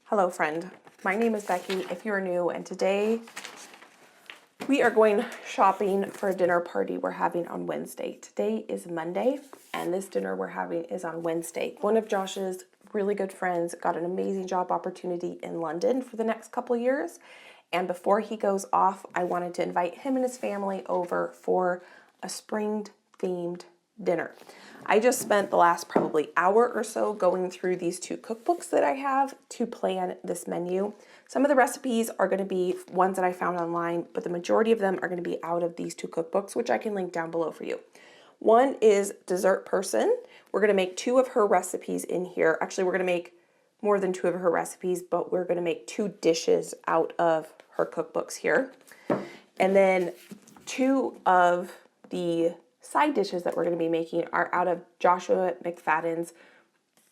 Hello friend, my name is Becky if you're new, and today we are going shopping for a dinner party we're having on Wednesday. Today is Monday and this dinner we're having is on Wednesday. One of Josh's really good friends got an amazing job opportunity in London for the next couple years, and before he goes off I wanted to invite him and his family over for a spring themed dinner. I just spent the last probably hour or so going through these two cookbooks that I have to plan this menu. Some of the recipes are going to be ones that I found online, but the majority of them are going to be out of these two cookbooks, which I can link down below for you. One is Dessert Person. We're going to make two of her recipes in here. Actually, we're going to make more than two of her recipes, but we're going to make two dishes out of her cookbooks here. And then two of the side dishes that we're going to be making are out of Joshua McFadden's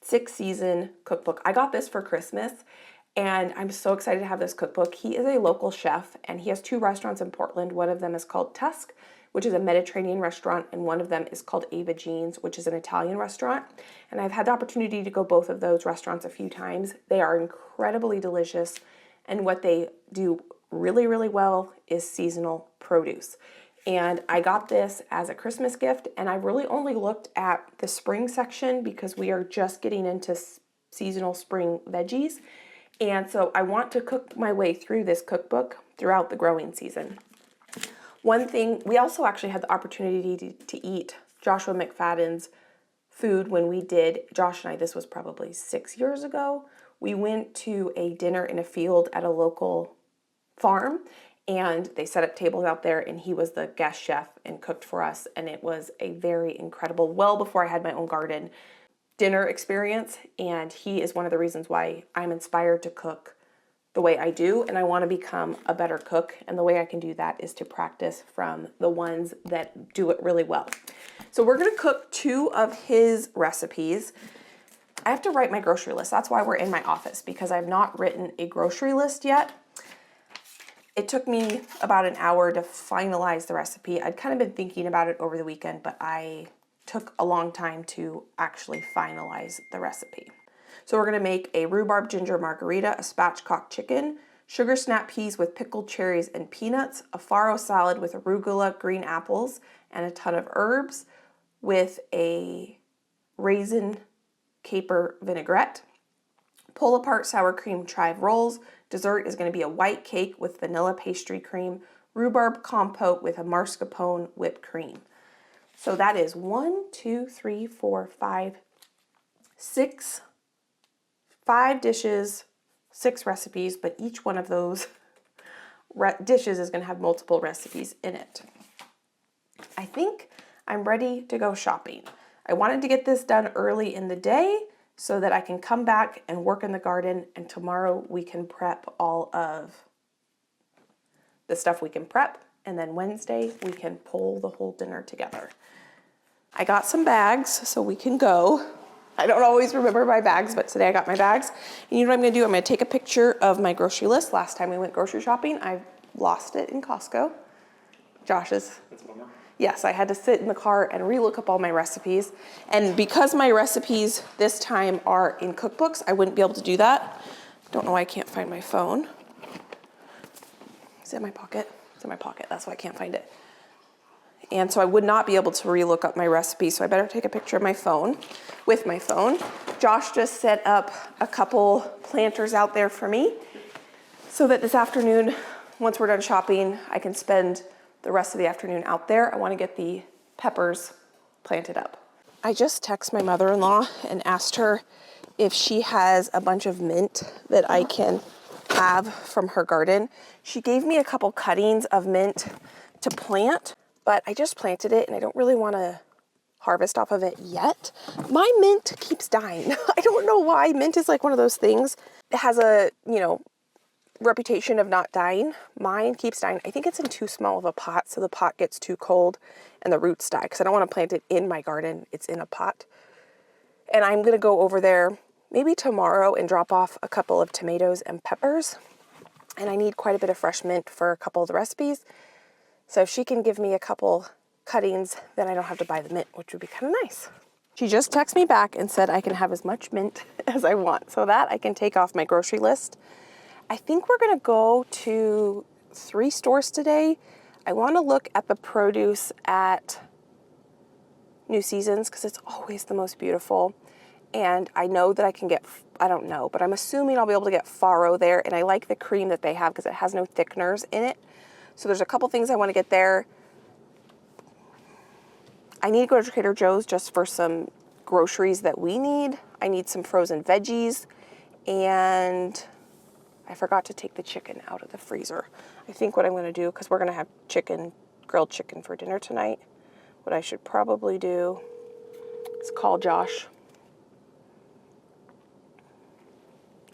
6-season cookbook. I got this for Christmas and I'm so excited to have this cookbook. He is a local chef and he has two restaurants in Portland. One of them is called Tusk, which is a Mediterranean restaurant, and one of them is called Ava Jean's, which is an Italian restaurant. And I've had the opportunity to go both of those restaurants a few times. They are incredibly delicious, and what they do really, really well is seasonal produce. And I got this as a Christmas gift, and I really only looked at the spring section because we are just getting into seasonal spring veggies. And so I want to cook my way through this cookbook throughout the growing season. One thing, we also actually had the opportunity to eat Joshua McFadden's food when we did, Josh and I, this was probably 6 years ago. We went to a dinner in a field at a local farm, and they set up tables out there and he was the guest chef and cooked for us, and it was a very incredible, well before I had my own garden, dinner experience. And he is one of the reasons why I'm inspired to cook the way I do, and I want to become a better cook, and the way I can do that is to practice from the ones that do it really well. So we're going to cook two of his recipes. I have to write my grocery list. That's why we're in my office, because I've not written a grocery list yet. It took me about an hour to finalize the recipe. I'd kind of been thinking about it over the weekend, but I took a long time to actually finalize the recipe. So we're gonna make a rhubarb ginger margarita, a spatchcock chicken, sugar snap peas with pickled cherries and peanuts, a farro salad with arugula, green apples, and a ton of herbs, with a raisin caper vinaigrette. Pull apart sour cream chive rolls. Dessert is going to be a white cake with vanilla pastry cream, rhubarb compote with a mascarpone whipped cream. So that is 5 dishes, 6 recipes, but each one of those dishes is going to have multiple recipes in it. I think I'm ready to go shopping. I wanted to get this done early in the day so that I can come back and work in the garden, and tomorrow we can prep all of the stuff we can prep, and then Wednesday we can pull the whole dinner together. I got some bags so we can go. I don't always remember my bags, but today I got my bags. And you know what I'm gonna do? I'm gonna take a picture of my grocery list. Last time we went grocery shopping, I lost it in Costco. Josh's. That's a bummer. Yes, I had to sit in the car and relook up all my recipes. And because my recipes this time are in cookbooks, I wouldn't be able to do that. Don't know why I can't find my phone. Is it in my pocket? It's in my pocket, that's why I can't find it. And so I would not be able to relook up my recipes, so I better take a picture of my phone, with my phone. Josh just set up a couple planters out there for me so that this afternoon, once we're done shopping, I can spend the rest of the afternoon out there. I want to get the peppers planted up. I just texted my mother-in-law and asked her if she has a bunch of mint that I can have from her garden. She gave me a couple cuttings of mint to plant, but I just planted it and I don't really want to harvest off of it yet. My mint keeps dying. I don't know why. Mint is like one of those things. It has a, reputation of not dying. Mine keeps dying. I think it's in too small of a pot, so the pot gets too cold and the roots die, because I don't want to plant it in my garden. It's in a pot. And I'm going to go over there maybe tomorrow and drop off a couple of tomatoes and peppers. And I need quite a bit of fresh mint for a couple of the recipes. So if she can give me a couple cuttings, then I don't have to buy the mint, which would be kind of nice. She just texted me back and said I can have as much mint as I want. So that I can take off my grocery list. I think we're gonna go to 3 stores today. I wanna look at the produce at New Seasons because it's always the most beautiful. And I know that I can get, I don't know, but I'm assuming I'll be able to get farro there. And I like the cream that they have because it has no thickeners in it. So there's a couple things I wanna get there. I need to go to Trader Joe's just for some groceries that we need. I need some frozen veggies, and I forgot to take the chicken out of the freezer. I think what I'm gonna do, because we're gonna have chicken, grilled chicken for dinner tonight, what I should probably do is call Josh,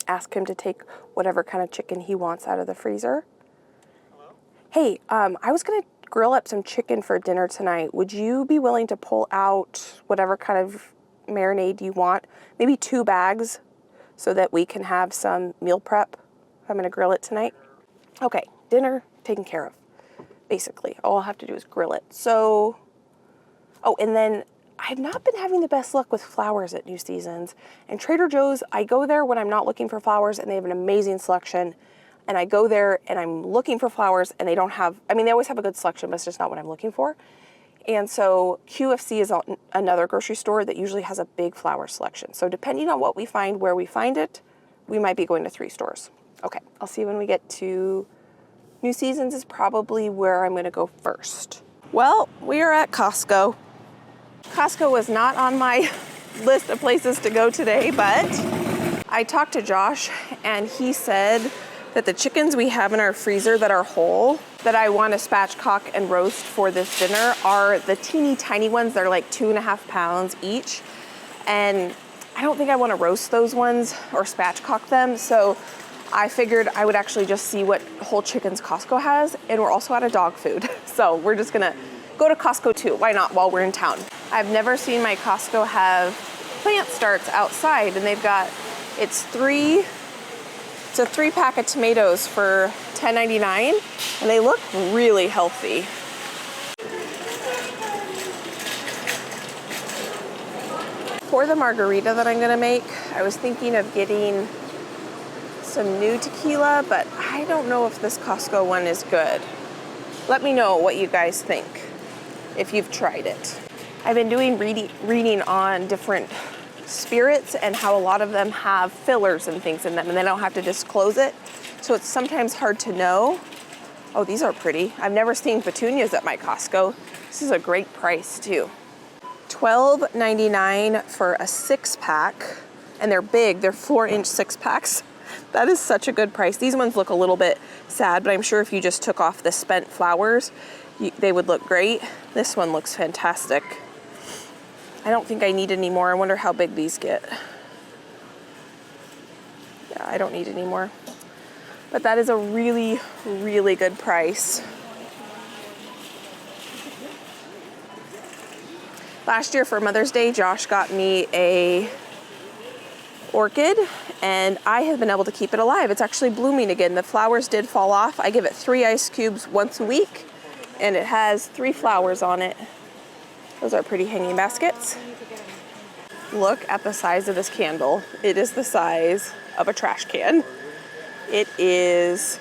ask him to take whatever kind of chicken he wants out of the freezer. Hello? Hey, I was gonna grill up some chicken for dinner tonight. Would you be willing to pull out whatever kind of marinade you want? Maybe 2 bags so that we can have some meal prep. I'm gonna grill it tonight. Okay, dinner taken care of. Basically, all I'll have to do is grill it. So, oh, and then I've not been having the best luck with flowers at New Seasons. And Trader Joe's, I go there when I'm not looking for flowers and they have an amazing selection. And I go there and I'm looking for flowers and they don't have, I mean, they always have a good selection, but it's just not what I'm looking for. And so QFC is another grocery store that usually has a big flower selection. So depending on what we find, where we find it, we might be going to 3 stores. Okay, I'll see you when we get to New Seasons is probably where I'm gonna go first. Well, we are at Costco. Costco was not on my list of places to go today, but I talked to Josh and he said that the chickens we have in our freezer that are whole, that I want to spatchcock and roast for this dinner are the teeny tiny ones. They're like 2.5 pounds each. And I don't think I want to roast those ones or spatchcock them. So I figured I would actually just see what whole chickens Costco has. And we're also out of dog food. So we're just gonna go to Costco too. Why not while we're in town? I've never seen my Costco have plant starts outside, and they've got, it's a 3-pack of tomatoes for $10.99, and they look really healthy. For the margarita that I'm gonna make, I was thinking of getting some new tequila, but I don't know if this Costco one is good. Let me know what you guys think, if you've tried it. I've been doing reading on different spirits and how a lot of them have fillers and things in them and they don't have to disclose it. So it's sometimes hard to know. Oh, these are pretty. I've never seen petunias at my Costco. This is a great price too. $12.99 for a 6-pack, and they're big. They're 4-inch 6-packs. That is such a good price. These ones look a little bit sad, but I'm sure if you just took off the spent flowers, they would look great. This one looks fantastic. I don't think I need any more. I wonder how big these get. Yeah, I don't need any more. But that is a really, really good price. Last year for Mother's Day, Josh got me a orchid, and I have been able to keep it alive. It's actually blooming again. The flowers did fall off. I give it 3 ice cubes once a week, and it has 3 flowers on it. Those are pretty hanging baskets. Look at the size of this candle. It is the size of a trash can. It is,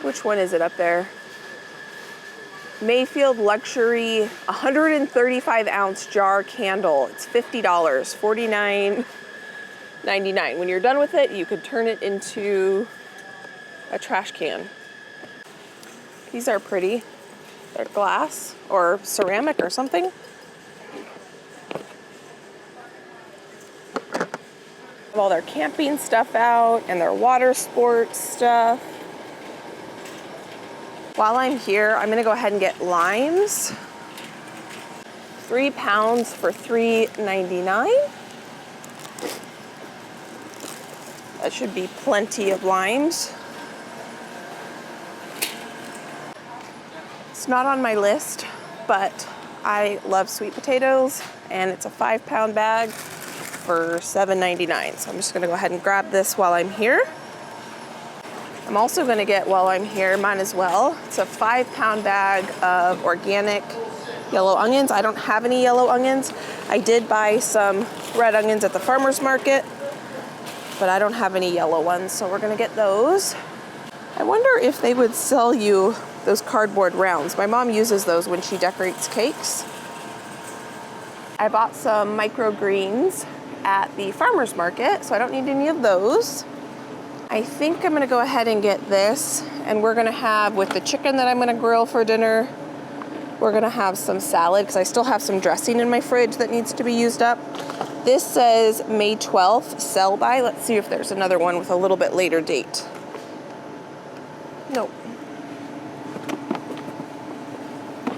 which one is it up there? Mayfield Luxury 135 ounce jar candle. It's $50, $49.99. When you're done with it, you could turn it into a trash can. These are pretty. They're glass or ceramic or something. Have all their camping stuff out and their water sports stuff. While I'm here, I'm gonna go ahead and get limes. 3 pounds for $3.99. That should be plenty of limes. It's not on my list, but I love sweet potatoes, and it's a 5-pound bag for $7.99. So I'm just gonna go ahead and grab this while I'm here. I'm also gonna get, while I'm here, mine as well. It's a 5-pound bag of organic Yellow onions. I don't have any yellow onions. I did buy some red onions at the farmer's market, but I don't have any yellow ones, so we're gonna get those. I wonder if they would sell you those cardboard rounds. My mom uses those when she decorates cakes. I bought some microgreens at the farmer's market, so I don't need any of those. I think I'm gonna go ahead and get this, and we're gonna have, with the chicken that I'm gonna grill for dinner, we're gonna have some salad, because I still have some dressing in my fridge that needs to be used up. This says May 12th, sell by. Let's see if there's another one with a little bit later date. Nope.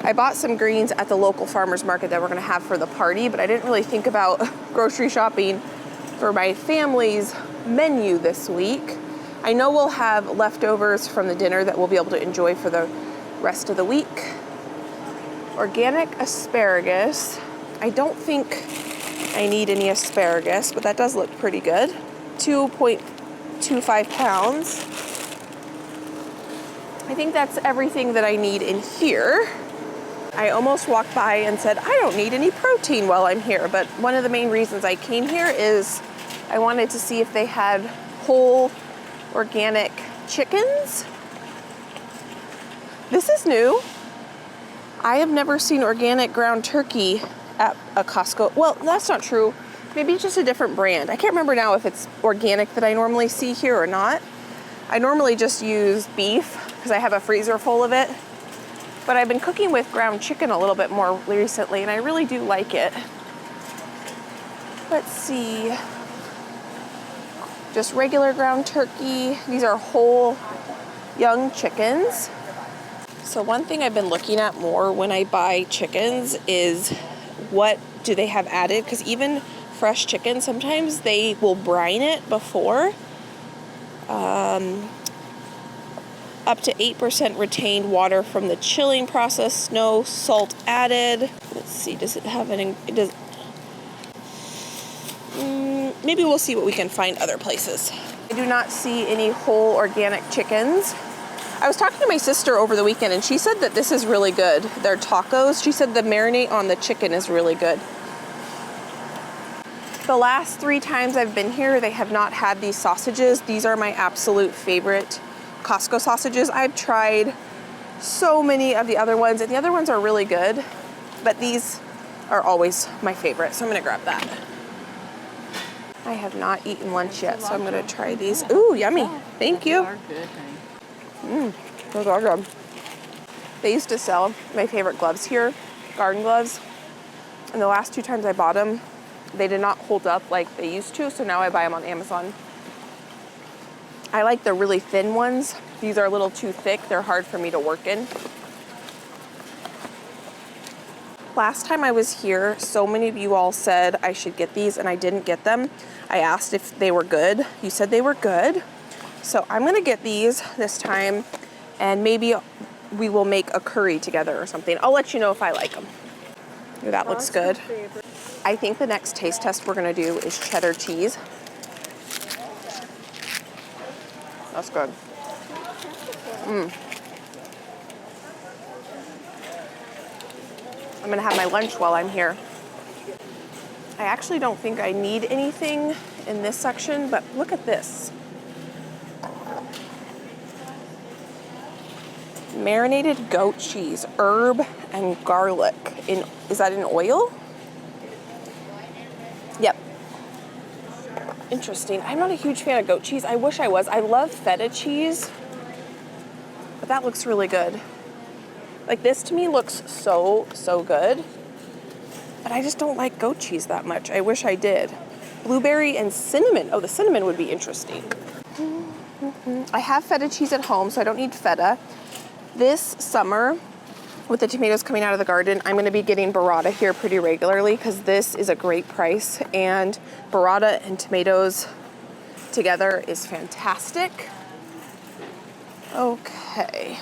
I bought some greens at the local farmer's market that we're gonna have for the party, but I didn't really think about grocery shopping for my family's menu this week. I know we'll have leftovers from the dinner that we'll be able to enjoy for the rest of the week. Organic asparagus. I don't think I need any asparagus, but that does look pretty good. 2.25 pounds. I think that's everything that I need in here. I almost walked by and said, I don't need any protein while I'm here, but one of the main reasons I came here is I wanted to see if they had whole organic chickens. This is new. I have never seen organic ground turkey at a Costco. Well, that's not true. Maybe it's just a different brand. I can't remember now if it's organic that I normally see here or not. I normally just use beef because I have a freezer full of it. But I've been cooking with ground chicken a little bit more recently, and I really do like it. Let's see. Just regular ground turkey. These are whole young chickens. So one thing I've been looking at more when I buy chickens is what do they have added? Because even fresh chicken, sometimes they will brine it before. Up to 8% retained water from the chilling process, no salt added. Let's see, does it have any, it does, maybe we'll see what we can find other places. I do not see any whole organic chickens. I was talking to my sister over the weekend and she said that this is really good. Their tacos, she said the marinade on the chicken is really good. The last 3 times I've been here, they have not had these sausages. These are my absolute favorite Costco sausages. I've tried so many of the other ones, and the other ones are really good, but these are always my favorite, so I'm gonna grab that. I have not eaten lunch yet, so I'm gonna try these. Ooh, yummy. Thank you. Those are good. They used to sell my favorite gloves here, garden gloves, and the last 2 times I bought them, they did not hold up like they used to, so now I buy them on Amazon. I like the really thin ones. These are a little too thick. They're hard for me to work in. Last time I was here, so many of you all said I should get these and I didn't get them. I asked if they were good. You said they were good. So I'm gonna get these this time, and maybe we will make a curry together or something. I'll let you know if I like them. Ooh, that looks good. I think the next taste test we're gonna do is cheddar cheese. That's good. I'm gonna have my lunch while I'm here. I actually don't think I need anything in this section, but look at this. Marinated goat cheese, herb and garlic. Is that in oil? Yep. Interesting. I'm not a huge fan of goat cheese. I wish I was. I love feta cheese, but that looks really good. Like, this to me looks so good, but I just don't like goat cheese that much. I wish I did. Blueberry and cinnamon. Oh, the cinnamon would be interesting. I have feta cheese at home, so I don't need feta. This summer, with the tomatoes coming out of the garden, I'm gonna be getting burrata here pretty regularly because this is a great price, and burrata and tomatoes together is fantastic. Okay.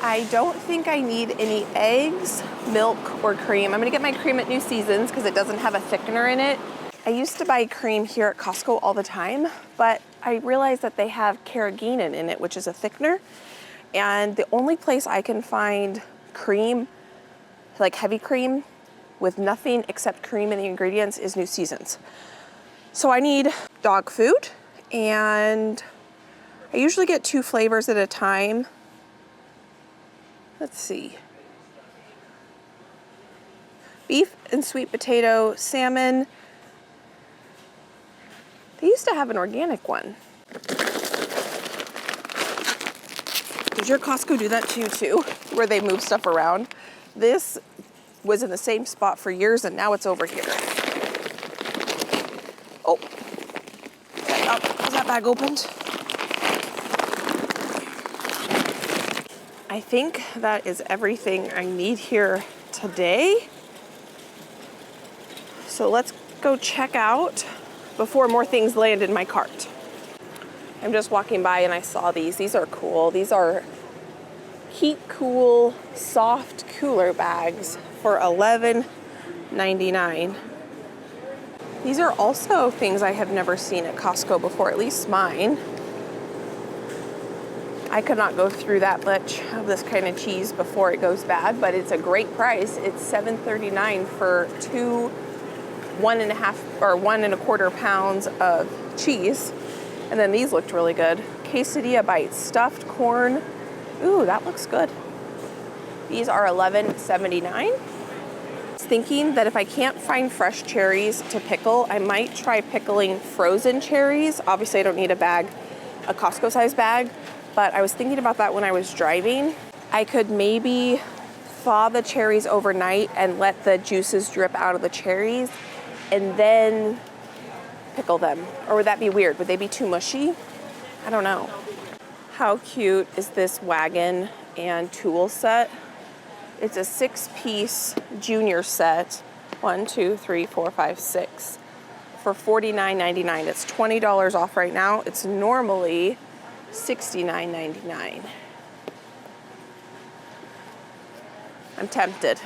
I don't think I need any eggs, milk, or cream. I'm gonna get my cream at New Seasons because it doesn't have a thickener in it. I used to buy cream here at Costco all the time, but I realized that they have carrageenan in it, which is a thickener. And the only place I can find cream, like heavy cream, with nothing except cream in the ingredients is New Seasons. So I need dog food, and I usually get 2 flavors at a time. Let's see. Beef and sweet potato, salmon. They used to have an organic one. Does your Costco do that too, where they move stuff around? This was in the same spot for years, and now it's over here. Oh, was that bag opened? I think that is everything I need here today. So let's go check out before more things land in my cart. I'm just walking by and I saw these. These are cool. These are Heat Cool soft cooler bags for $11.99. These are also things I have never seen at Costco before, at least mine. I could not go through that much of this kind of cheese before it goes bad, but it's a great price. It's $7.39 for 2 1.5 or 1.25 pounds of cheese. And then these looked really good. Quesadilla bites, stuffed corn. Ooh, that looks good. These are $11.79. I was thinking that if I can't find fresh cherries to pickle, I might try pickling frozen cherries. Obviously, I don't need a Costco size bag, but I was thinking about that when I was driving. I could maybe thaw the cherries overnight and let the juices drip out of the cherries and then pickle them. Or would that be weird? Would they be too mushy? I don't know. How cute is this wagon and tool set? It's a 6-piece junior set. 1, 2, 3, 4, 5, 6 for $49.99. It's $20 off right now. It's normally $69.99. I'm tempted.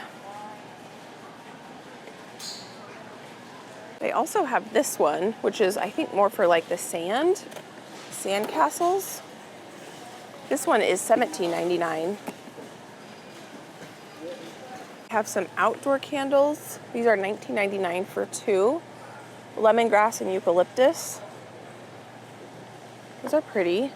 They also have this one, which is, I think, more for like the sand castles. This one is $17.99. Have some outdoor candles. These are $19.99 for 2. Lemongrass and eucalyptus. Those are pretty.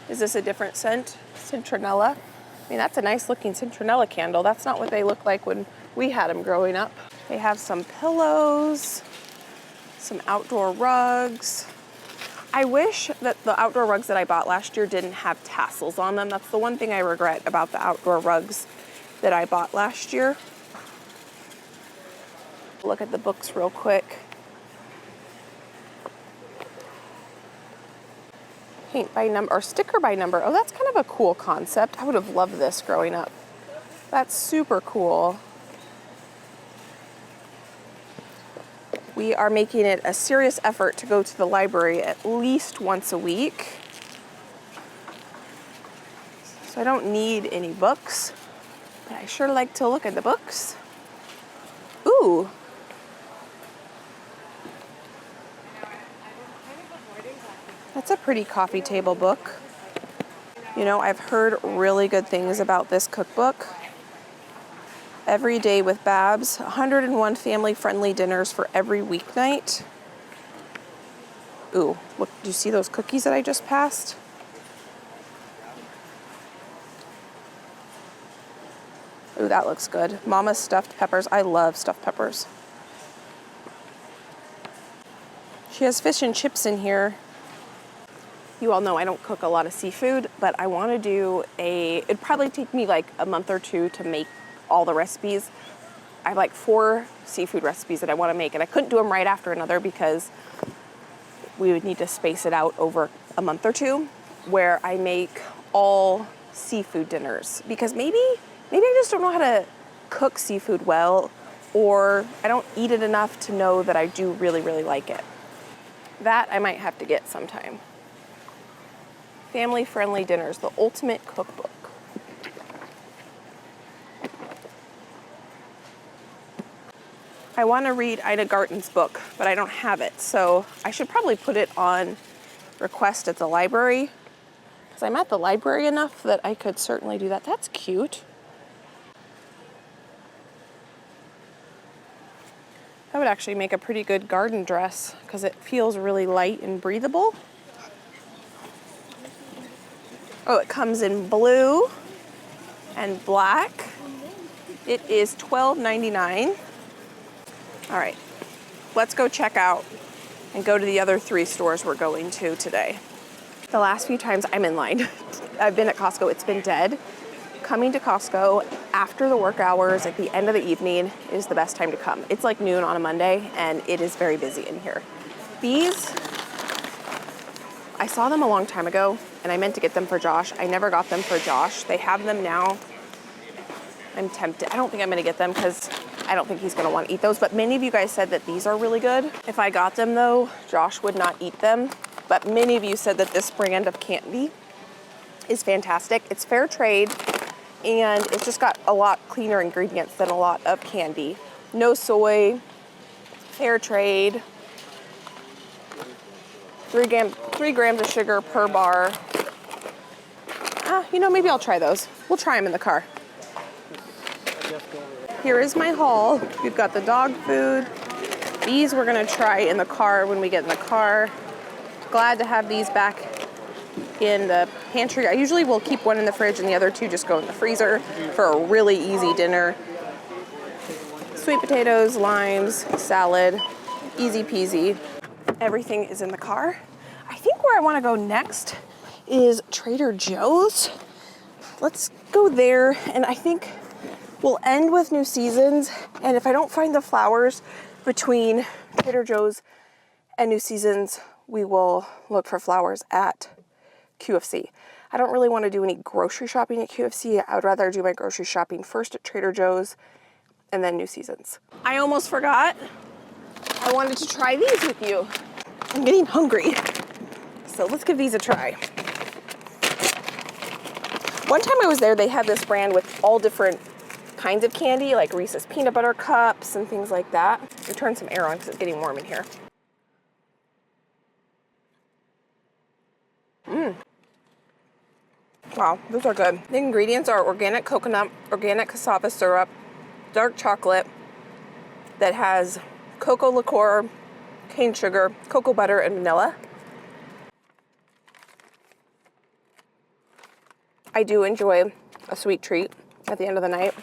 Is this a different scent? Citronella. I mean, that's a nice looking citronella candle. That's not what they look like when we had them growing up. They have some pillows, some outdoor rugs. I wish that the outdoor rugs that I bought last year didn't have tassels on them. That's the one thing I regret about the outdoor rugs that I bought last year. Look at the books real quick. Paint by number or sticker by number. Oh, that's kind of a cool concept. I would have loved this growing up. That's super cool. We are making it a serious effort to go to the library at least once a week. So I don't need any books, but I sure like to look at the books. Ooh. That's a pretty coffee table book. You know, I've heard really good things about this cookbook. Every Day with Babs, 101 family-friendly dinners for every weeknight. Ooh, look, do you see those cookies that I just passed? Ooh, that looks good. Mama's stuffed peppers. I love stuffed peppers. She has fish and chips in here. You all know I don't cook a lot of seafood, but I want to do it'd probably take me like a month or 2 to make all the recipes. I have like 4 seafood recipes that I want to make, and I couldn't do them right after another because we would need to space it out over a month or 2 where I make all seafood dinners, because maybe I just don't know how to cook seafood well, or I don't eat it enough to know that I do really, really like it. That I might have to get sometime. Family-friendly dinners, the ultimate cookbook. I want to read Ida Garten's book, but I don't have it, so I should probably put it on request at the library. because I'm at the library enough that I could certainly do that. That's cute. That would actually make a pretty good garden dress because it feels really light and breathable. Oh, it comes in blue and black. It is $12.99. All right, let's go check out and go to the other 3 stores we're going to today. The last few times I'm in line, I've been at Costco, it's been dead. Coming to Costco after the work hours at the end of the evening is the best time to come. It's like noon on a Monday and it is very busy in here. These, I saw them a long time ago and I meant to get them for Josh. I never got them for Josh. They have them now. I'm tempted. I don't think I'm gonna get them because I don't think he's gonna want to eat those, but many of you guys said that these are really good. If I got them though, Josh would not eat them, but many of you said that this brand of candy is fantastic. It's fair trade and it's just got a lot cleaner ingredients than a lot of candy. No soy, fair trade, 3 grams of sugar per bar. You know, maybe I'll try those. We'll try them in the car. Here is my haul. We've got the dog food. These we're gonna try in the car when we get in the car. Glad to have these back in the pantry. I usually will keep one in the fridge and the other 2 just go in the freezer for a really easy dinner. Sweet potatoes, limes, salad, easy peasy. Everything is in the car. I think where I wanna go next is Trader Joe's. Let's go there, and I think we'll end with New Seasons, and if I don't find the flowers between Trader Joe's and New Seasons, we will look for flowers at QFC. I don't really want to do any grocery shopping at QFC. I would rather do my grocery shopping first at Trader Joe's and then New Seasons. I almost forgot. I wanted to try these with you. I'm getting hungry. So let's give these a try. One time I was there, they had this brand with all different kinds of candy, like Reese's peanut butter cups and things like that. We turn some air on because it's getting warm in here. Wow, those are good. The ingredients are organic coconut, organic cassava syrup, dark chocolate that has cocoa liqueur, cane sugar, cocoa butter, and vanilla. I do enjoy a sweet treat at the end of the night.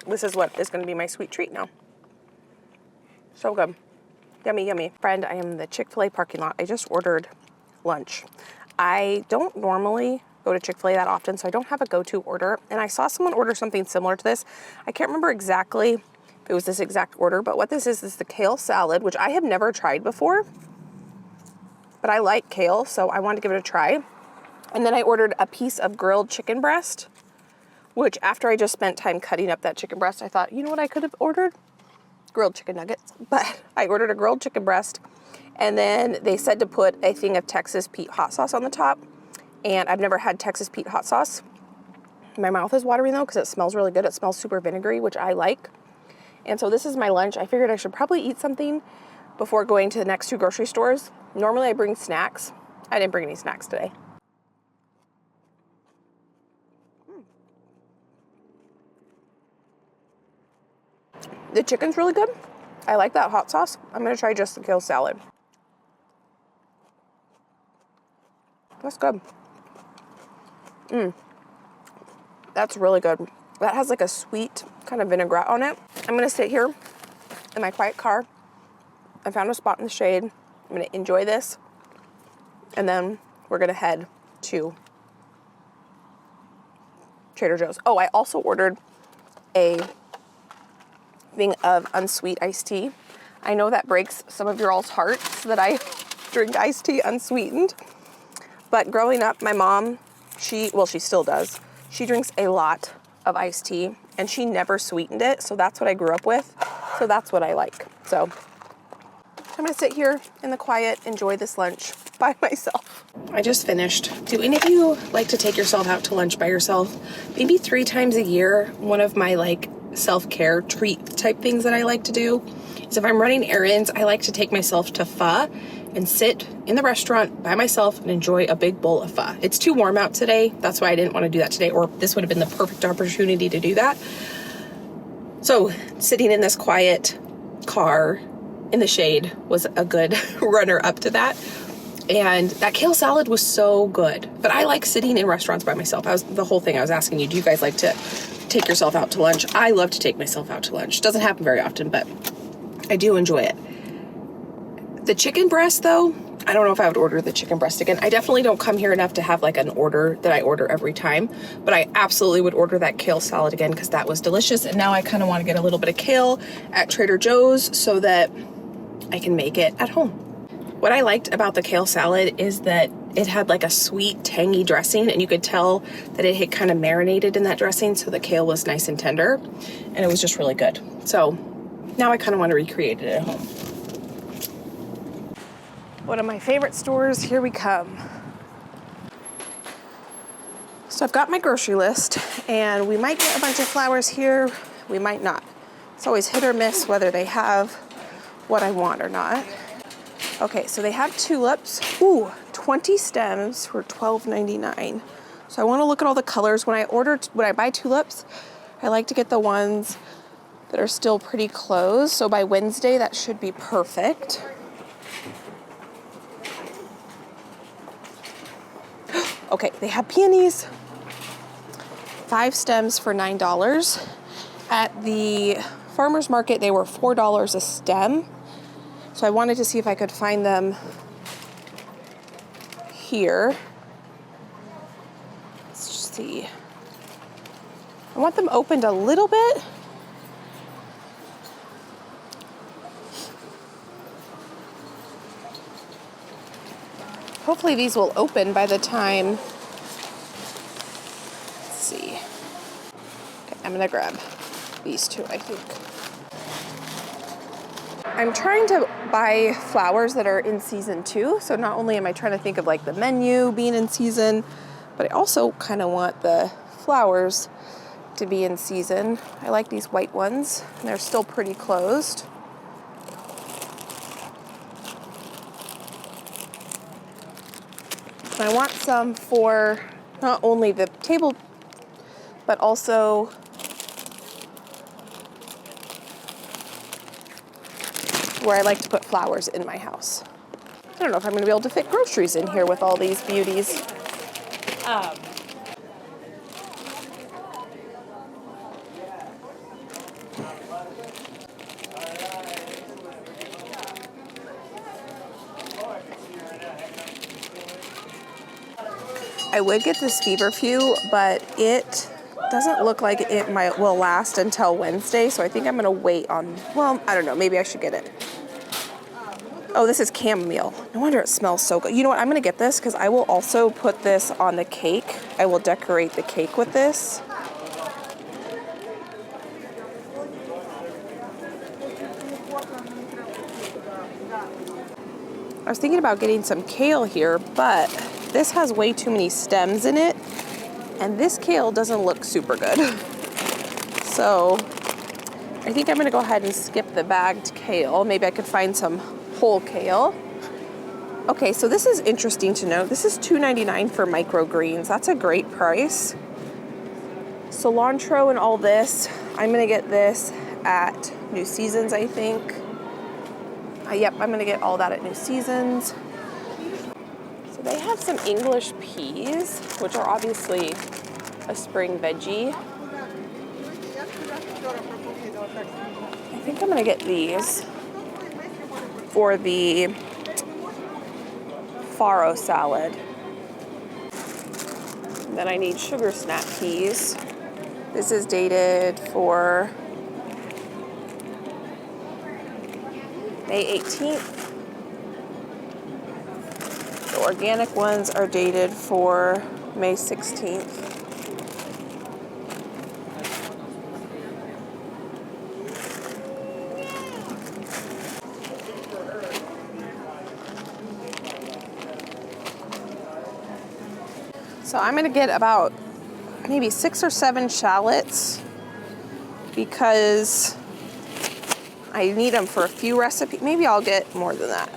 This is what is going to be my sweet treat now. So good. Yummy, yummy. Friend, I am in the Chick-fil-A parking lot. I just ordered lunch. I don't normally go to Chick-fil-A that often, so I don't have a go-to order. And I saw someone order something similar to this. I can't remember exactly if it was this exact order, but what this is the kale salad, which I have never tried before. But I like kale, so I wanted to give it a try. And then I ordered a piece of grilled chicken breast, which after I just spent time cutting up that chicken breast, I thought, you know what I could have ordered? Grilled chicken nuggets. But I ordered a grilled chicken breast, and then they said to put a thing of Texas Pete hot sauce on the top. And I've never had Texas Pete hot sauce. My mouth is watering though because it smells really good. It smells super vinegary, which I like. And so this is my lunch. I figured I should probably eat something before going to the next 2 grocery stores. Normally I bring snacks. I didn't bring any snacks today. The chicken's really good. I like that hot sauce. I'm gonna try just the kale salad. That's good. That's really good. That has like a sweet kind of vinaigrette on it. I'm gonna sit here in my quiet car. I found a spot in the shade. I'm gonna enjoy this. And then we're gonna head to Trader Joe's. Oh, I also ordered a thing of unsweet iced tea. I know that breaks some of your all's hearts that I drink iced tea unsweetened. But growing up, my mom, she still does. She drinks a lot of iced tea and she never sweetened it. So that's what I grew up with. So that's what I like. So I'm gonna sit here in the quiet, enjoy this lunch by myself. I just finished. Do any of you like to take yourself out to lunch by yourself? Maybe 3 times a year. One of my like self-care treat type things that I like to do is if I'm running errands, I like to take myself to pho and sit in the restaurant by myself and enjoy a big bowl of pho. It's too warm out today. That's why I didn't want to do that today, or this would have been the perfect opportunity to do that. So sitting in this quiet car in the shade was a good runner up to that. And that kale salad was so good. But I like sitting in restaurants by myself. The whole thing I was asking you, do you guys like to take yourself out to lunch? I love to take myself out to lunch. Doesn't happen very often, but I do enjoy it. The chicken breast though, I don't know if I would order the chicken breast again. I definitely don't come here enough to have like an order that I order every time, but I absolutely would order that kale salad again because that was delicious. And now I kind of want to get a little bit of kale at Trader Joe's so that I can make it at home. What I liked about the kale salad is that it had like a sweet, tangy dressing, and you could tell that it had kind of marinated in that dressing, so the kale was nice and tender, and it was just really good. So now I kind of want to recreate it at home. One of my favorite stores, here we come. So I've got my grocery list, and we might get a bunch of flowers here, we might not. It's always hit or miss whether they have what I want or not. Okay, so they have tulips. Ooh, 20 stems for $12.99. So I want to look at all the colors. When I buy tulips, I like to get the ones that are still pretty closed. So by Wednesday, that should be perfect. Okay, they have peonies. 5 stems for $9. At the farmer's market, they were $4 a stem. So I wanted to see if I could find them here. Let's just see. I want them opened a little bit. Hopefully these will open by the time. Let's see. Okay, I'm gonna grab these two, I think. I'm trying to buy flowers that are in season too. So not only am I trying to think of like the menu being in season, but I also kind of want the flowers to be in season. I like these white ones, and they're still pretty closed. And I want some for not only the table, but also where I like to put flowers in my house. I don't know if I'm gonna be able to fit groceries in here with all these beauties. I would get this feverfew, but it doesn't look like it will last until Wednesday, so I think I'm gonna wait on, well, I don't know, maybe I should get it. Oh, this is chamomile. No wonder it smells so good. You know what, I'm gonna get this because I will also put this on the cake. I will decorate the cake with this. I was thinking about getting some kale here, but this has way too many stems in it, and this kale doesn't look super good. So I think I'm gonna go ahead and skip the bagged kale. Maybe I could find some whole kale. Okay, so this is interesting to know. This is $2.99 for microgreens. That's a great price. Cilantro and all this, I'm gonna get this at New Seasons, I think. Yep, I'm gonna get all that at New Seasons. So they have some English peas, which are obviously a spring veggie. I think I'm gonna get these for the farro salad. And then I need sugar snap peas. This is dated for May 18th. The organic ones are dated for May 16th. So I'm gonna get about maybe 6 or 7 shallots because I need them for a few recipes. Maybe I'll get more than that.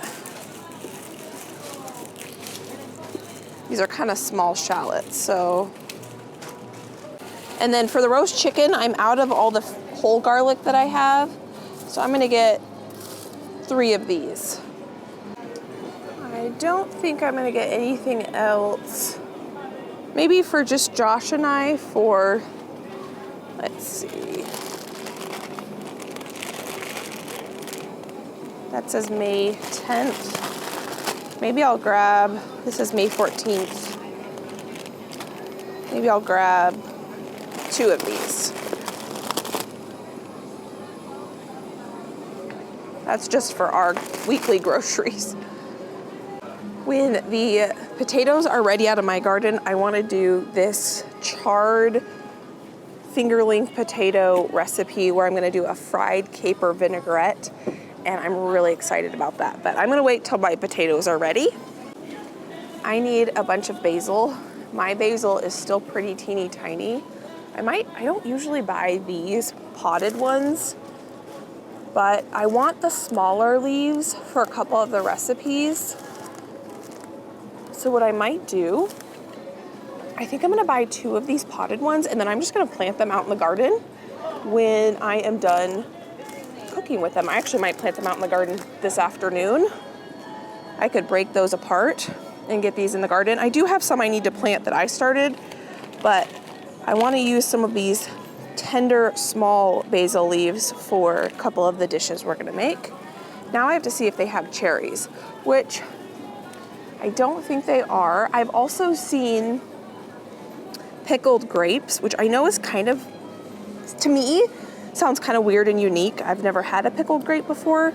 These are kind of small shallots, so. And then for the roast chicken, I'm out of all the whole garlic that I have. So I'm gonna get 3 of these. I don't think I'm gonna get anything else. Maybe for just Josh and I for, let's see. That says May 10th. Maybe I'll grab, this is May 14th. Maybe I'll grab 2 of these. That's just for our weekly groceries. When the potatoes are ready out of my garden, I want to do this charred fingerling potato recipe where I'm going to do a fried caper vinaigrette, and I'm really excited about that. But I'm going to wait till my potatoes are ready. I need a bunch of basil. My basil is still pretty teeny tiny. I don't usually buy these potted ones, but I want the smaller leaves for a couple of the recipes. So what I might do, I think I'm gonna buy 2 of these potted ones, and then I'm just gonna plant them out in the garden when I am done cooking with them. I actually might plant them out in the garden this afternoon. I could break those apart and get these in the garden. I do have some I need to plant that I started, but I wanna use some of these tender, small basil leaves for a couple of the dishes we're gonna make. Now I have to see if they have cherries, which I don't think they are. I've also seen pickled grapes, which I know is kind of, to me, sounds kind of weird and unique. I've never had a pickled grape before.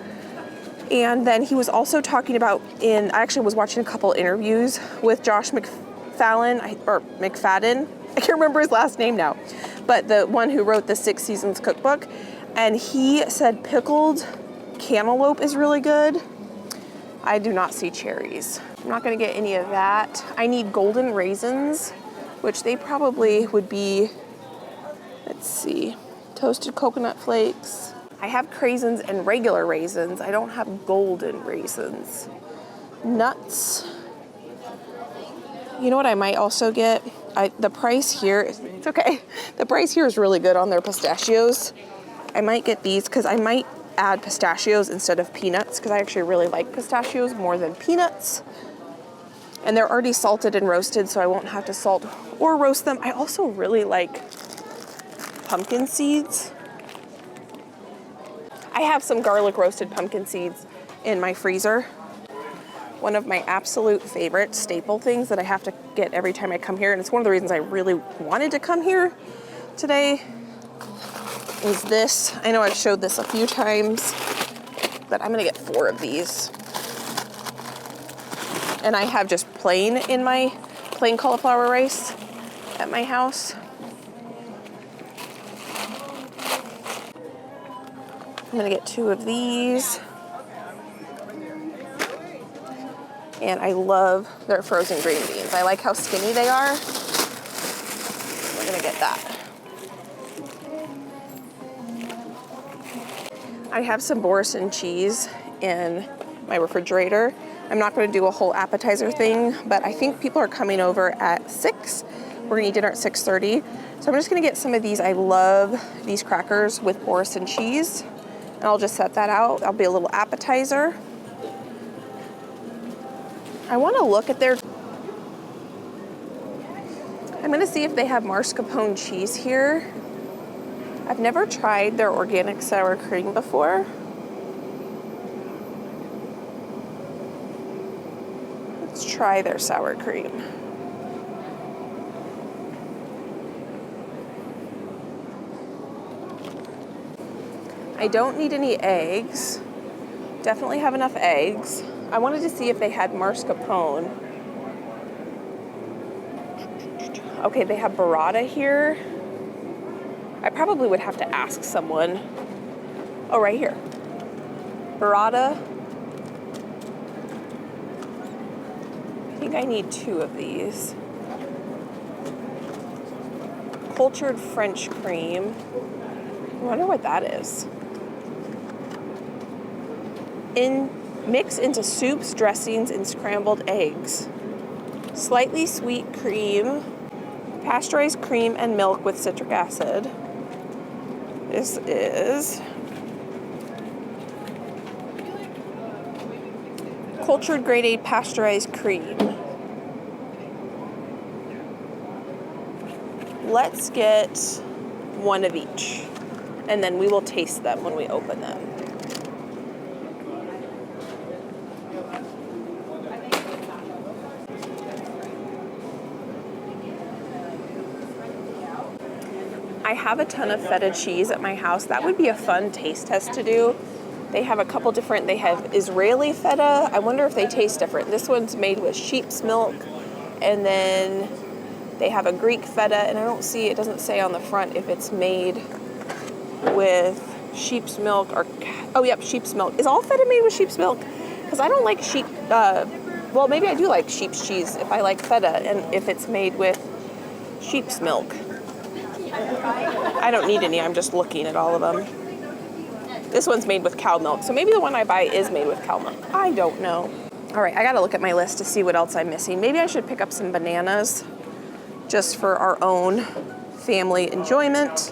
And then he was also talking about I actually was watching a couple interviews with Josh McFadden. I can't remember his last name now, but the one who wrote the 6 Seasons Cookbook. And he said pickled cantaloupe is really good. I do not see cherries. I'm not gonna get any of that. I need golden raisins, which they probably would be, let's see, toasted coconut flakes. I have craisins and regular raisins. I don't have golden raisins. Nuts. You know what I might also get? The price here, it's okay. The price here is really good on their pistachios. I might get these because I might add pistachios instead of peanuts because I actually really like pistachios more than peanuts. And they're already salted and roasted, so I won't have to salt or roast them. I also really like pumpkin seeds. I have some garlic roasted pumpkin seeds in my freezer. One of my absolute favorite staple things that I have to get every time I come here, and it's one of the reasons I really wanted to come here today, is this. I know I've showed this a few times, but I'm gonna get 4 of these. And I have just plain cauliflower rice at my house. I'm gonna get 2 of these. And I love their frozen green beans. I like how skinny they are. We're gonna get that. I have some Boursin cheese in my refrigerator. I'm not gonna do a whole appetizer thing, but I think people are coming over at 6. We're gonna eat dinner at 6:30. So I'm just gonna get some of these. I love these crackers with Boursin cheese. And I'll just set that out. That'll be a little appetizer. I want to look at I'm going to see if they have mascarpone cheese here. I've never tried their organic sour cream before. Let's try their sour cream. I don't need any eggs. Definitely have enough eggs. I wanted to see if they had mascarpone. Okay, they have burrata here. I probably would have to ask someone. Oh, right here. Burrata. I think I need 2 of these. Cultured French cream. I wonder what that is. Mix into soups, dressings, and scrambled eggs. Slightly sweet cream, pasteurized cream and milk with citric acid. This is cultured grade A pasteurized cream. Let's get one of each, and then we will taste them when we open them. I have a ton of feta cheese at my house. That would be a fun taste test to do. They have a couple different, they have Israeli feta. I wonder if they taste different. This one's made with sheep's milk, and then they have a Greek feta, and I don't see, it doesn't say on the front if it's made with sheep's milk or, oh yep, sheep's milk. Is all feta made with sheep's milk? Because I don't like sheep, well maybe I do like sheep's cheese if I like feta, and if it's made with sheep's milk. I don't need any, I'm just looking at all of them. This one's made with cow milk, so maybe the one I buy is made with cow milk. I don't know. All right, I gotta look at my list to see what else I'm missing. Maybe I should pick up some bananas just for our own family enjoyment.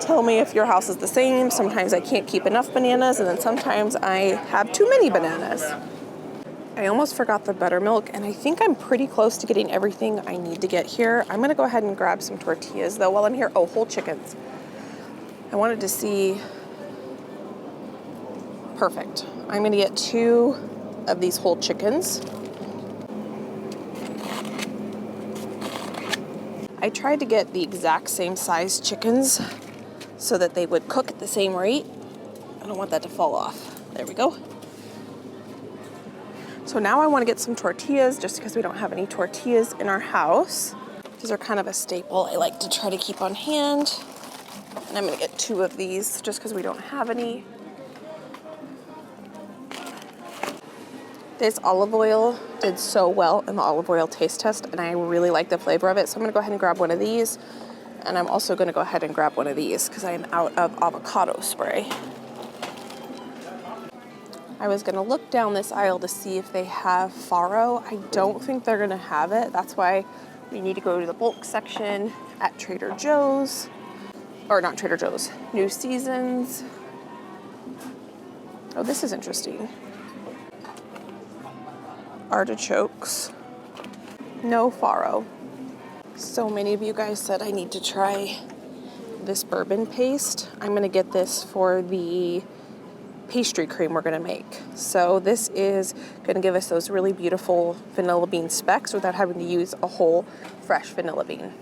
Tell me if your house is the same. Sometimes I can't keep enough bananas, and then sometimes I have too many bananas. I almost forgot the buttermilk, and I think I'm pretty close to getting everything I need to get here. I'm gonna go ahead and grab some tortillas though while I'm here. Oh, whole chickens. I wanted to see, perfect. I'm gonna get 2 of these whole chickens. I tried to get the exact same size chickens so that they would cook at the same rate. I don't want that to fall off. There we go. So now I want to get some tortillas just because we don't have any tortillas in our house. These are kind of a staple I like to try to keep on hand. And I'm going to get 2 of these just because we don't have any. This olive oil did so well in the olive oil taste test, and I really like the flavor of it. So I'm gonna go ahead and grab one of these, and I'm also gonna go ahead and grab one of these because I am out of avocado spray. I was gonna look down this aisle to see if they have farro. I don't think they're gonna have it. That's why we need to go to the bulk section at Trader Joe's, or not Trader Joe's, New Seasons. Oh, this is interesting. Artichokes, no farro. So many of you guys said I need to try this bourbon paste. I'm gonna get this for the pastry cream we're gonna make. So this is gonna give us those really beautiful vanilla bean specks without having to use a whole fresh vanilla bean.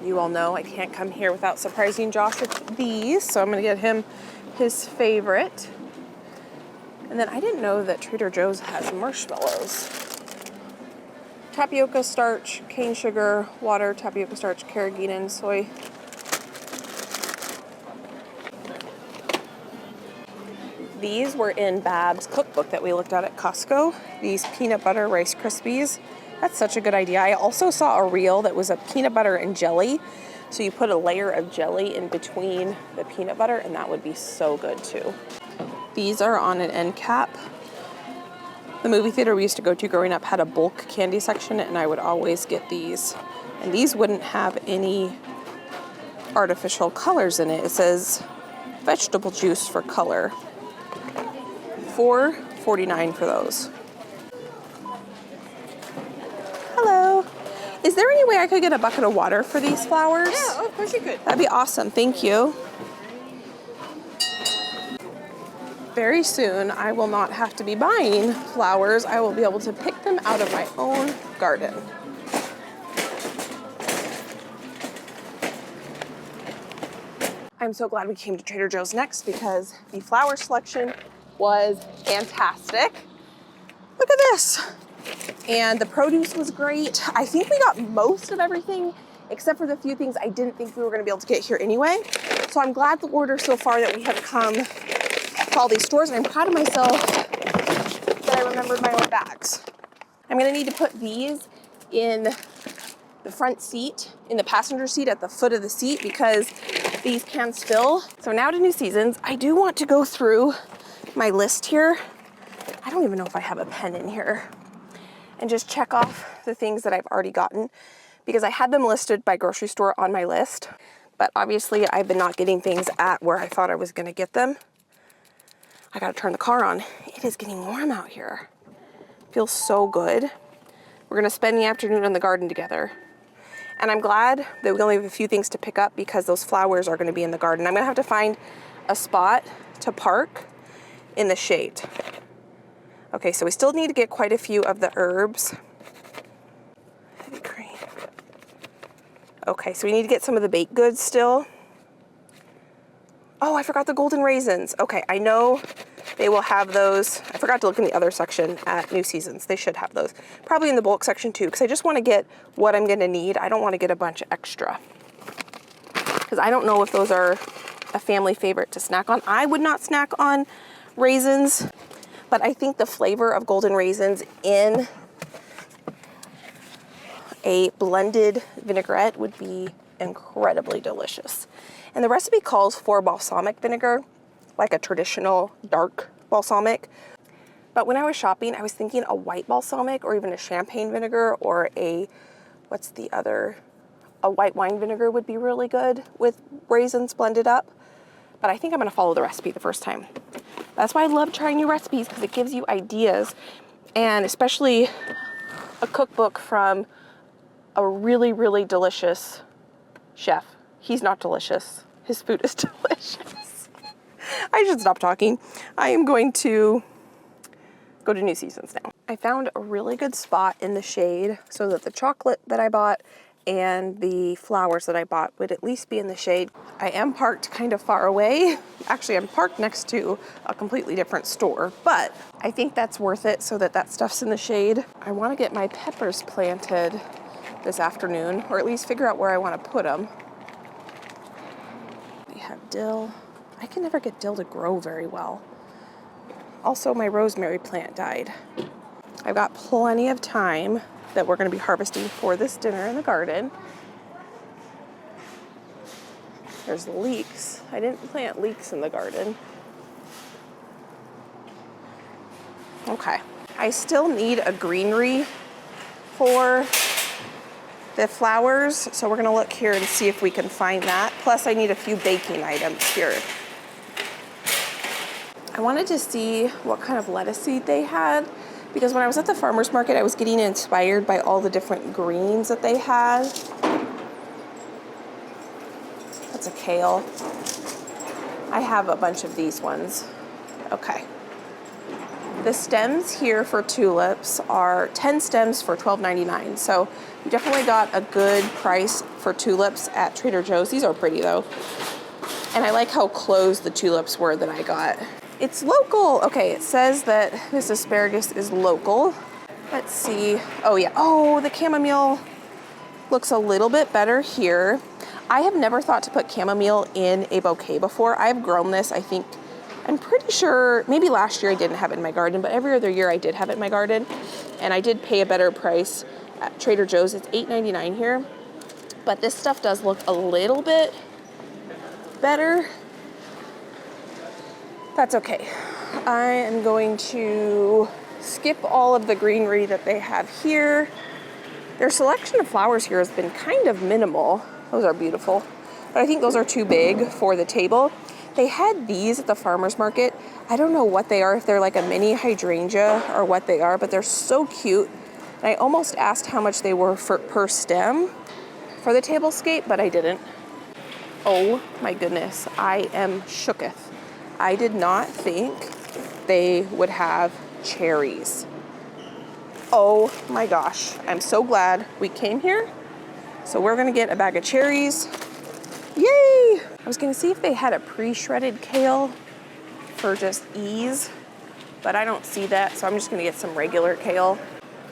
You all know I can't come here without surprising Josh with these, so I'm gonna get him his favorite. And then I didn't know that Trader Joe's has marshmallows. Tapioca starch, cane sugar, water, tapioca starch, carrageenan, soy. These were in Bab's cookbook that we looked at Costco. These peanut butter Rice Krispies. That's such a good idea. I also saw a reel that was a peanut butter and jelly. So you put a layer of jelly in between the peanut butter, and that would be so good too. These are on an end cap. The movie theater we used to go to growing up had a bulk candy section, and I would always get these. And these wouldn't have any artificial colors in it. It says vegetable juice for color. $4.49 for those. Hello. Is there any way I could get a bucket of water for these flowers? Yeah, of course you could. That'd be awesome. Thank you. Very soon, I will not have to be buying flowers. I will be able to pick them out of my own garden. I'm so glad we came to Trader Joe's next because the flower selection was fantastic. Look at this. And the produce was great. I think we got most of everything except for the few things I didn't think we were gonna be able to get here anyway. So I'm glad the order so far that we have come to all these stores, and I'm proud of myself that I remembered my own bags. I'm gonna need to put these in the front seat, in the passenger seat at the foot of the seat, because these cans fill. So now to New Seasons. I do want to go through my list here. I don't even know if I have a pen in here. And just check off the things that I've already gotten, because I had them listed by grocery store on my list, but obviously I've been not getting things at where I thought I was gonna get them. I gotta turn the car on. It is getting warm out here. Feels so good. We're gonna spend the afternoon in the garden together. And I'm glad that we only have a few things to pick up, because those flowers are gonna be in the garden. I'm gonna have to find a spot to park in the shade. Okay, so we still need to get quite a few of the herbs. Heavy cream. Okay, so we need to get some of the baked goods still. Oh, I forgot the golden raisins. Okay, I know they will have those. I forgot to look in the other section at New Seasons. They should have those. Probably in the bulk section too, because I just want to get what I'm going to need. I don't want to get a bunch extra, because I don't know if those are a family favorite to snack on. I would not snack on raisins, but I think the flavor of golden raisins in a blended vinaigrette would be incredibly delicious. And the recipe calls for balsamic vinegar, like a traditional dark balsamic. But when I was shopping, I was thinking a white balsamic, or even a champagne vinegar, or a white wine vinegar would be really good with raisins blended up. But I think I'm gonna follow the recipe the first time. That's why I love trying new recipes, because it gives you ideas, and especially a cookbook from a really, really delicious chef. He's not delicious. His food is delicious. I should stop talking. I am going to go to New Seasons now. I found a really good spot in the shade so that the chocolate that I bought and the flowers that I bought would at least be in the shade. I am parked kind of far away. Actually, I'm parked next to a completely different store, but I think that's worth it so that that stuff's in the shade. I want to get my peppers planted this afternoon, or at least figure out where I want to put them. We have dill. I can never get dill to grow very well. Also, my rosemary plant died. I've got plenty of time that we're going to be harvesting for this dinner in the garden. There's leeks. I didn't plant leeks in the garden. Okay. I still need a greenery for the flowers, so we're gonna look here and see if we can find that. Plus I need a few baking items here. I wanted to see what kind of lettuce seed they had, because when I was at the farmer's market, I was getting inspired by all the different greens that they had. That's a kale. I have a bunch of these ones. Okay. The stems here for tulips are 10 stems for $12.99. So we definitely got a good price for tulips at Trader Joe's. These are pretty though. And I like how closed the tulips were that I got. It's local. Okay, it says that this asparagus is local. Let's see. Oh yeah. Oh, the chamomile looks a little bit better here. I have never thought to put chamomile in a bouquet before. I've grown this, I think, I'm pretty sure, maybe last year I didn't have it in my garden, but every other year I did have it in my garden. And I did pay a better price at Trader Joe's. It's $8.99 here. But this stuff does look a little bit better. That's okay. I am going to skip all of the greenery that they have here. Their selection of flowers here has been kind of minimal. Those are beautiful, but I think those are too big for the table. They had these at the farmer's market. I don't know what they are, if they're like a mini hydrangea or what they are, but they're so cute. And I almost asked how much they were per stem for the tablescape, but I didn't. Oh my goodness, I am shooketh. I did not think they would have cherries. Oh my gosh, I'm so glad we came here. So we're gonna get a bag of cherries. Yay! I was gonna see if they had a pre-shredded kale for just ease, but I don't see that, so I'm just gonna get some regular kale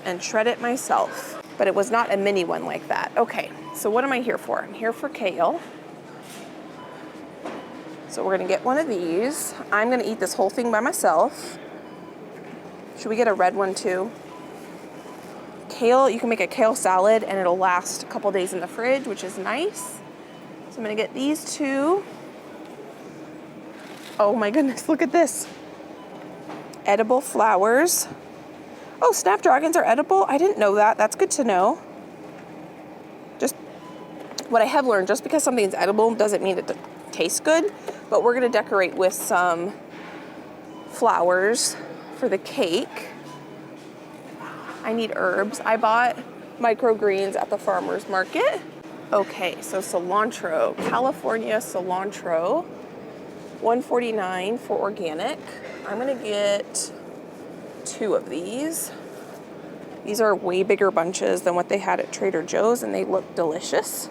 and shred it myself. But it was not a mini one like that. Okay, so what am I here for? I'm here for kale. So we're gonna get one of these. I'm gonna eat this whole thing by myself. Should we get a red one too? Kale, you can make a kale salad and it'll last a couple days in the fridge, which is nice. I'm gonna get these two. Oh my goodness, look at this. Edible flowers. Oh, snapdragons are edible? I didn't know that. That's good to know. Just what I have learned, just because something's edible doesn't mean it tastes good, but we're gonna decorate with some flowers for the cake. I need herbs. I bought microgreens at the farmer's market. Okay, so cilantro, California cilantro, $1.49 for organic. I'm gonna get 2 of these. These are way bigger bunches than what they had at Trader Joe's, and they look delicious.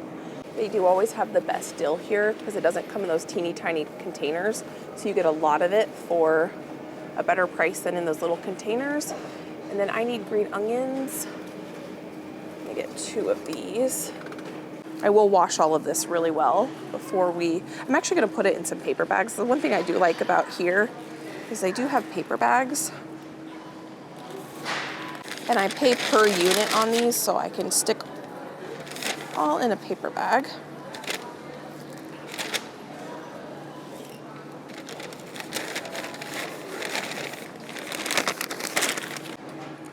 They do always have the best dill here because it doesn't come in those teeny tiny containers, so you get a lot of it for a better price than in those little containers. And then I need green onions. I'm gonna get 2 of these. I will wash all of this really well before I'm actually gonna put it in some paper bags. The one thing I do like about here is they do have paper bags. And I pay per unit on these, so I can stick all in a paper bag.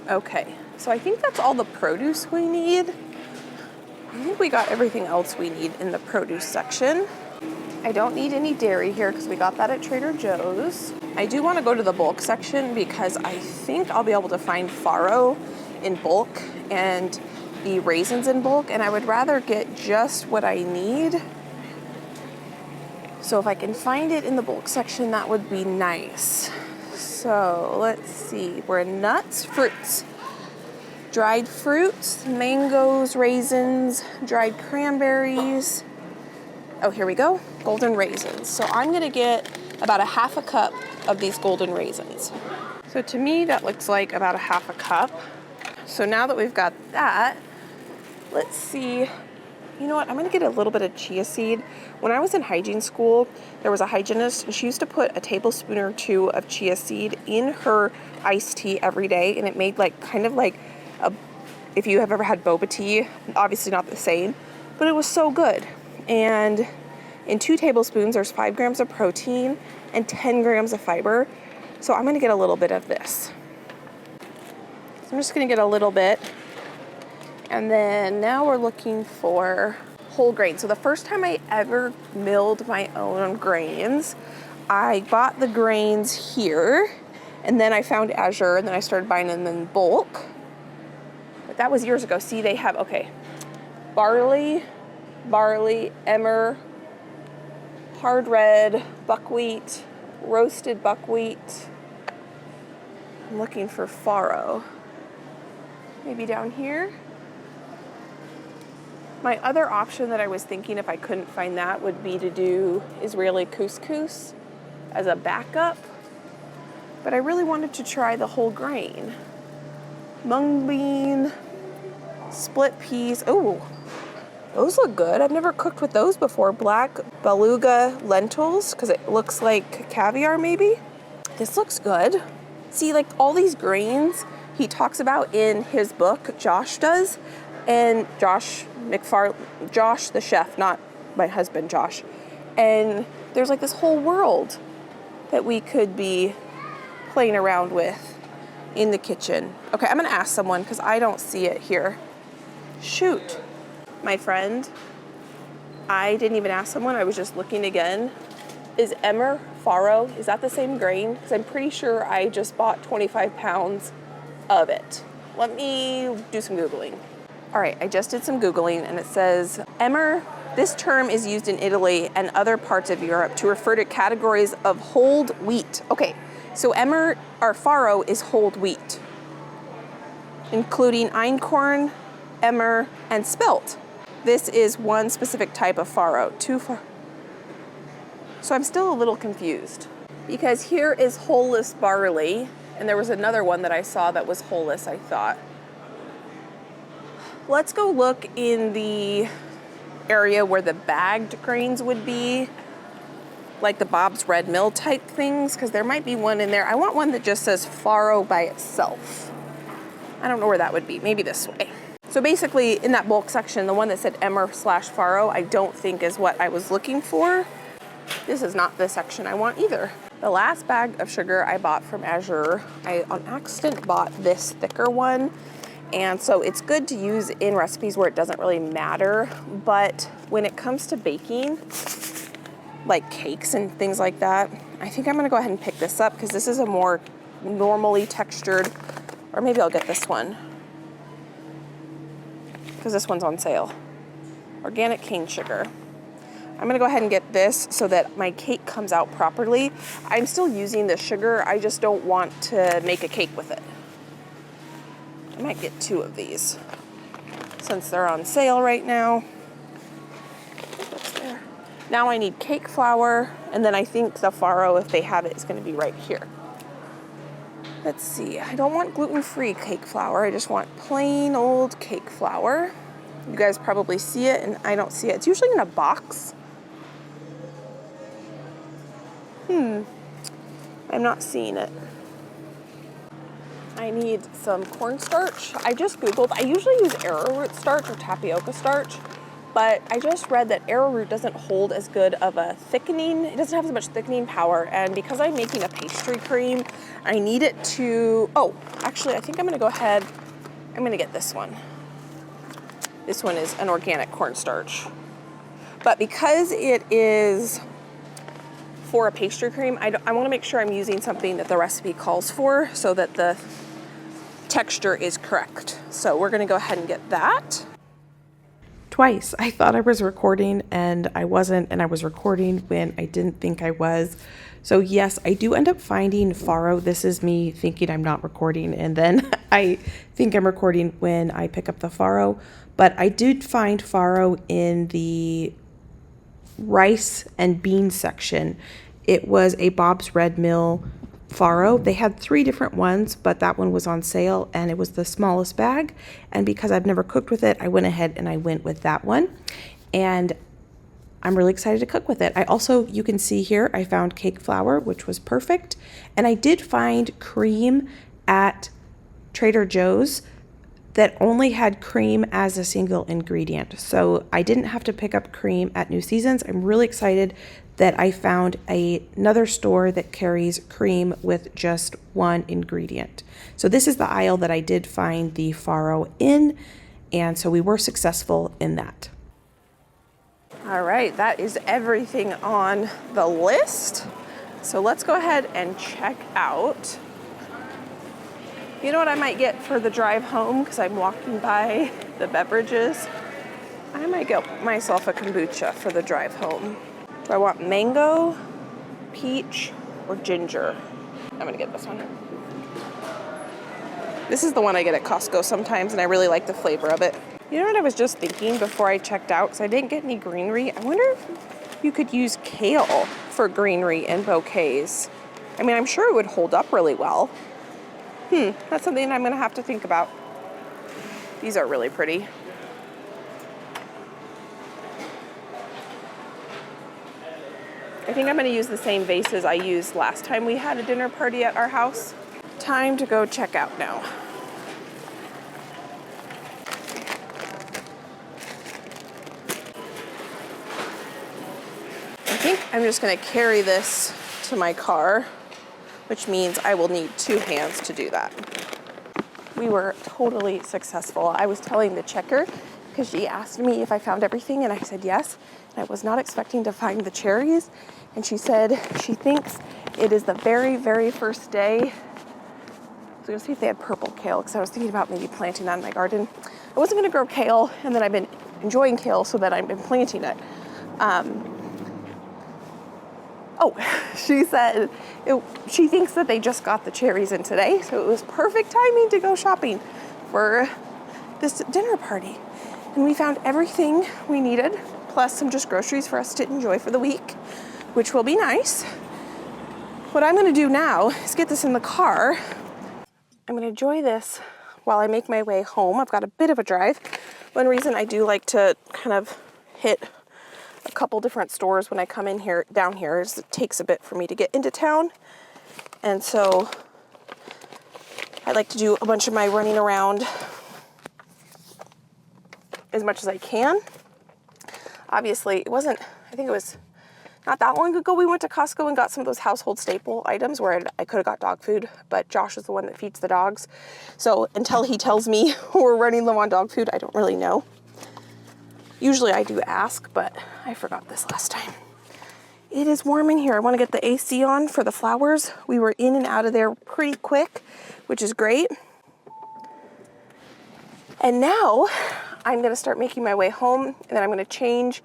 Okay, so I think that's all the produce we need. I think we got everything else we need in the produce section. I don't need any dairy here because we got that at Trader Joe's. I do want to go to the bulk section because I think I'll be able to find farro in bulk and the raisins in bulk, and I would rather get just what I need. So if I can find it in the bulk section, that would be nice. So let's see, we're in nuts, fruits. Dried fruits, mangoes, raisins, dried cranberries. Oh, here we go, golden raisins. So I'm gonna get about a 1/2 cup of these golden raisins. So to me, that looks like about a 1/2 cup. So now that we've got that, let's see. You know what, I'm gonna get a little bit of chia seed. When I was in hygiene school, there was a hygienist, and she used to put a tablespoon or 2 of chia seed in her iced tea every day, and it made kind of like if you have ever had boba tea, obviously not the same, but it was so good. And in 2 tablespoons, there's 5 grams of protein and 10 grams of fiber. So I'm gonna get a little bit of this. So I'm just gonna get a little bit. And then now we're looking for whole grains. So the first time I ever milled my own grains, I bought the grains here, and then I found Azure, and then I started buying them in bulk. But that was years ago. See, they have, okay, barley, emmer, hard red, buckwheat, roasted buckwheat. I'm looking for farro. Maybe down here. My other option that I was thinking, if I couldn't find that, would be to do Israeli couscous as a backup. But I really wanted to try the whole grain. Mung bean, split peas. Oh, those look good. I've never cooked with those before. Black beluga lentils, because it looks like caviar maybe. This looks good. See, like all these grains he talks about in his book, Josh does, and Josh the chef, not my husband Josh. And there's like this whole world that we could be playing around with in the kitchen. Okay, I'm gonna ask someone because I don't see it here. Shoot, my friend, I didn't even ask someone, I was just looking again. Is emmer farro, is that the same grain? Because I'm pretty sure I just bought 25 pounds of it. Let me do some Googling. All right, I just did some Googling, and it says emmer, this term is used in Italy and other parts of Europe to refer to categories of whole wheat. Okay, so emmer or farro is whole wheat, including einkorn, emmer, and spelt. This is one specific type of farro. So I'm still a little confused because here is wholeless barley, and there was another one that I saw that was wholeless, I thought. Let's go look in the area where the bagged grains would be, like the Bob's Red Mill type things, because there might be one in there. I want one that just says farro by itself. I don't know where that would be. Maybe this way. So basically in that bulk section, the one that said Emmer/Faro, I don't think is what I was looking for. This is not the section I want either. The last bag of sugar I bought from Azure, I on accident bought this thicker one. And so it's good to use in recipes where it doesn't really matter. But when it comes to baking, like cakes and things like that, I think I'm gonna go ahead and pick this up because this is a more normally textured, or maybe I'll get this one because this one's on sale. Organic cane sugar. I'm gonna go ahead and get this so that my cake comes out properly. I'm still using the sugar, I just don't want to make a cake with it. I might get 2 of these since they're on sale right now. What's there? Now I need cake flour, and then I think the Faro, if they have it, is gonna be right here. Let's see, I don't want gluten-free cake flour, I just want plain old cake flour. You guys probably see it, and I don't see it. It's usually in a box. I'm not seeing it. I need some cornstarch. I just Googled, I usually use arrowroot starch or tapioca starch, but I just read that arrowroot doesn't hold as good of a thickening. It doesn't have as much thickening power, and because I'm making a pastry cream, I need it to, oh, actually, I think I'm gonna go ahead, I'm gonna get this one. This one is an organic cornstarch. But because it is for a pastry cream, I wanna make sure I'm using something that the recipe calls for so that the texture is correct. So we're gonna go ahead and get that. Twice, I thought I was recording and I wasn't, and I was recording when I didn't think I was. So yes, I do end up finding Faro. This is me thinking I'm not recording, and then I think I'm recording when I pick up the Faro. But I did find Faro in the rice and bean section. It was a Bob's Red Mill Faro. They had 3 different ones, but that one was on sale and it was the smallest bag. And because I've never cooked with it, I went ahead and I went with that one. And I'm really excited to cook with it. I also, you can see here, I found cake flour, which was perfect. And I did find cream at Trader Joe's that only had cream as a single ingredient. So I didn't have to pick up cream at New Seasons. I'm really excited that I found another store that carries cream with just one ingredient. So this is the aisle that I did find the Faro in, and so we were successful in that. All right, that is everything on the list. So let's go ahead and check out. You know what I might get for the drive home, because I'm walking by the beverages? I might get myself a kombucha for the drive home. Do I want mango, peach, or ginger? I'm gonna get this one. This is the one I get at Costco sometimes, and I really like the flavor of it. You know what I was just thinking before I checked out, because I didn't get any greenery? I wonder if you could use kale for greenery in bouquets. I mean, I'm sure it would hold up really well. That's something I'm gonna have to think about. These are really pretty. I think I'm gonna use the same vases I used last time we had a dinner party at our house. Time to go check out now. I think I'm just gonna carry this to my car, which means I will need 2 hands to do that. We were totally successful. I was telling the checker, because she asked me if I found everything, and I said yes. And I was not expecting to find the cherries. And she said she thinks it is the very, very first day. I was gonna see if they had purple kale, because I was thinking about maybe planting that in my garden. I wasn't gonna grow kale, and then I've been enjoying kale, so that I've been planting it. She said she thinks that they just got the cherries in today, so it was perfect timing to go shopping for this dinner party. And we found everything we needed, plus some just groceries for us to enjoy for the week, which will be nice. What I'm gonna do now is get this in the car. I'm gonna enjoy this while I make my way home. I've got a bit of a drive. One reason I do like to kind of hit a couple different stores when I come in here, down here, is it takes a bit for me to get into town. And so I like to do a bunch of my running around as much as I can. Obviously, it wasn't, I think it was not that long ago we went to Costco and got some of those household staple items where I could have got dog food, but Josh is the one that feeds the dogs. So until he tells me we're running low on dog food, I don't really know. Usually I do ask, but I forgot this last time. It is warm in here. I want to get the AC on for the flowers. We were in and out of there pretty quick, which is great. And now I'm going to start making my way home, and then I'm going to change,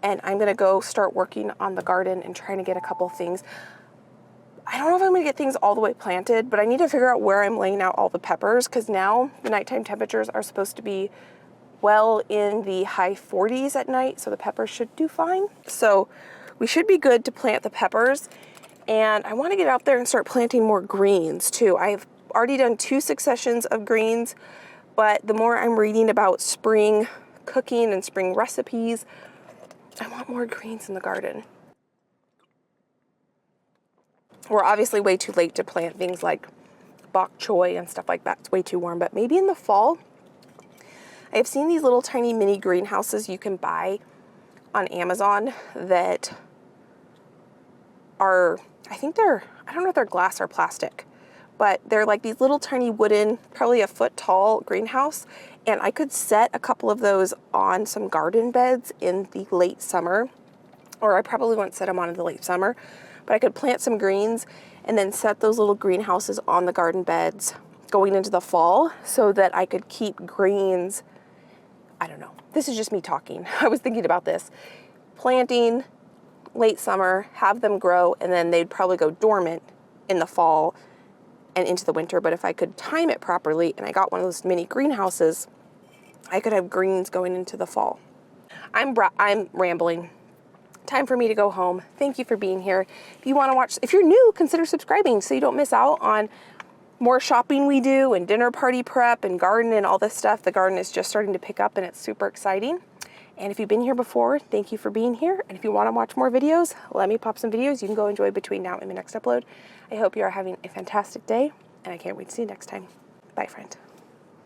and I'm going to go start working on the garden and trying to get a couple things. I don't know if I'm going to get things all the way planted, but I need to figure out where I'm laying out all the peppers, because now the nighttime temperatures are supposed to be well in the high 40s at night, so the peppers should do fine. So we should be good to plant the peppers, and I want to get out there and start planting more greens too. I've already done 2 successions of greens, but the more I'm reading about spring cooking and spring recipes, I want more greens in the garden. We're obviously way too late to plant things like bok choy and stuff like that. It's way too warm, but maybe in the fall. I have seen these little tiny mini greenhouses you can buy on Amazon that are, I don't know if they're glass or plastic, but they're like these little tiny wooden, probably a foot tall greenhouse. And I could set a couple of those on some garden beds in the late summer, or I probably won't set them on in the late summer, but I could plant some greens and then set those little greenhouses on the garden beds going into the fall so that I could keep greens. I don't know. This is just me talking. I was thinking about this. Planting late summer, have them grow, and then they'd probably go dormant in the fall and into the winter. But if I could time it properly and I got one of those mini greenhouses, I could have greens going into the fall. I'm rambling. Time for me to go home. Thank you for being here. If you want to watch, if you're new, consider subscribing so you don't miss out on more shopping we do and dinner party prep and garden and all this stuff. The garden is just starting to pick up and it's super exciting. And if you've been here before, thank you for being here. And if you want to watch more videos, let me pop some videos you can go enjoy between now and the next upload. I hope you are having a fantastic day, and I can't wait to see you next time. Bye, friend.